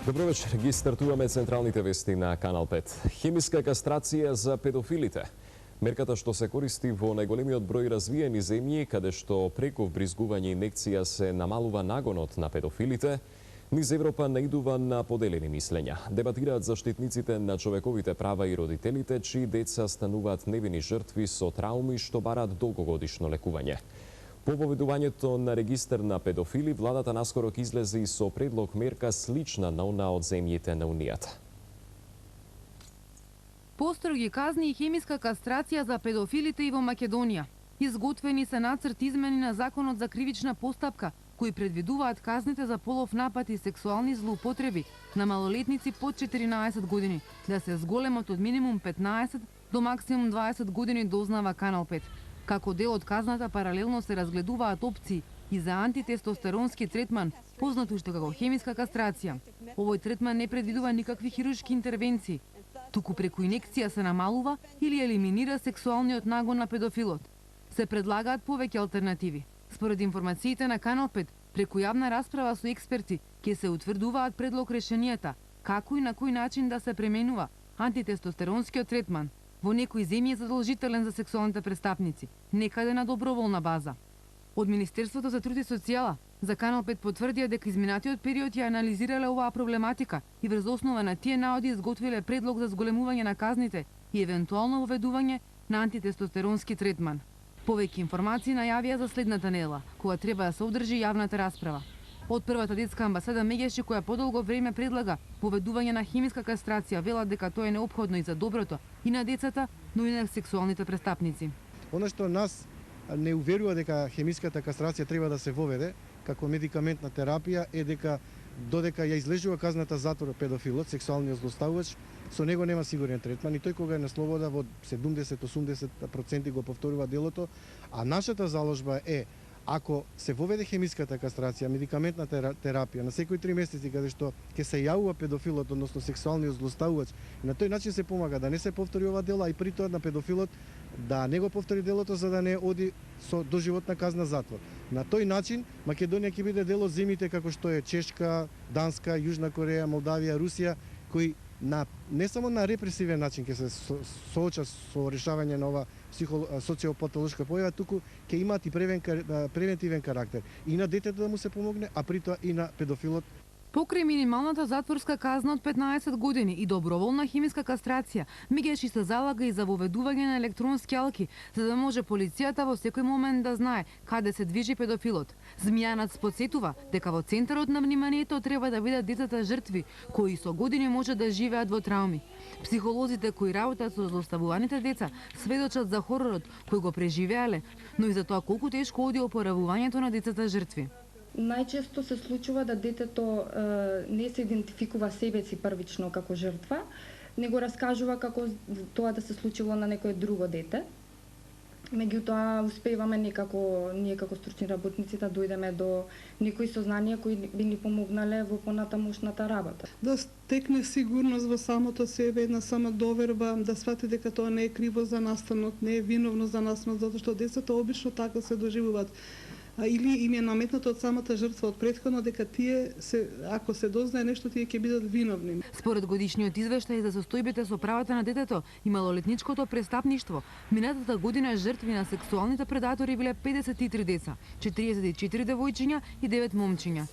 Добро вечер, ги стартуваме централните вести на Канал 5. Хемиска кастрација за педофилите. Мерката што се користи во најголемиот број развиени земји, каде што преку вбризгување инекција се намалува нагонот на педофилите, низ Европа наидува на поделени мислења. Дебатираат заштитниците на човековите права и родителите, чии деца стануваат невини жртви со трауми што бараат долгогодишно лекување. По поведувањето на регистар на педофили, владата наскоро излезе и со предлог мерка слична на она од земјите на Унијата. Построги казни и хемиска кастрација за педофилите и во Македонија. Изготвени се нацрт измени на Законот за кривична постапка, кои предвидуваат казните за полов напад и сексуални злоупотреби на малолетници под 14 години да се зголемат од минимум 15 до максимум 20 години, дознава Канал 5. Како дел од казната паралелно се разгледуваат опции и за антитестостеронски третман, познат уште како хемиска кастрација. Овој третман не предвидува никакви хируршки интервенции, туку преку инекција се намалува или елиминира сексуалниот нагон на педофилот. Се предлагаат повеќе алтернативи. Според информациите на Канал 5, преку јавна расправа со експерти ќе се утврдуваат предлог решенијата, како и на кој начин да се пременува антитестостеронскиот третман. Во некои земји е задолжителен за сексуалните престапници, некаде на доброволна база. Од Министерството за труд и социјала за Канал 5 потврдија дека изминатиот период ја анализирале оваа проблематика и врз основа на тие наоди изготвиле предлог за зголемување на казните и евентуално воведување на антитестостеронски третман. Повеќе информации најавија за следната недела, кога треба да се одржи јавната расправа. Од првата детска амбасада Мегеши, која подолго време предлага поведување на хемиска кастрација, велат дека тоа е неопходно и за доброто и на децата, но и на сексуалните престапници. Оно што нас не уверува дека хемиската кастрација треба да се воведе како медикаментна терапија е дека додека ја излежува казната затвор педофилот, сексуалниот злоставувач, со него нема сигурен третман и тој кога е на слобода во 70-80% го повторува делото, а нашата заложба е ако се воведе хемиската кастрација, медикаментна терапија на секои 3 месеци каде што ќе се јавува педофилот, односно сексуалниот злоставувач, и на тој начин се помага да не се повтори ова дело, а и при тоа на педофилот да не го повтори делото за да не оди со доживотна казна затвор. На тој начин Македонија ќе биде дел од земјите како што е Чешка, Данска, Јужна Кореја, Молдавија, Русија, кои не само на репресивен начин ќе се соочат со решавање на ова социопатолошка појава, туку ќе имаат и превентивен карактер. И на детето да му се помогне, а при тоа и на педофилот. Покрај минималната затворска казна од 15 години и доброволна хемиска кастрација, Мегеши се залага и за воведување на електронски алки, за да може полицијата во секој момент да знае каде се движи педофилот. Змијанат подсетува дека во центарот на вниманието треба да бидат децата жртви, кои со години може да живеат во трауми. Психолозите кои работат со злоставуваните деца сведочат за хоророт кој го преживеале, но и за тоа колку тешко оди опоравувањето на децата жртви. Најчесто се случува да детето не се идентификува себе си првично како жртва, него раскажува како тоа да се случило на некое друго дете. Меѓутоа успеваме некако ние како стручни работници да дојдеме до некои сознанија кои би ни помогнале во понатамошната работа. Да стекне сигурност во самото себе, една самодоверба, да свати дека тоа не е криво за настанот, не е виновно за настанот, затоа што децата обично така се доживуваат. Или им е наметнато од самата жртва од претходно дека тие ако се дознае нешто, тие ќе бидат виновни. Според годишниот извештај за состојбите со правата на детето и малолетничкото престапништво, минатата година жртви на сексуалните предатори биле 53 деца, 44 девојчиња и 9 момчиња.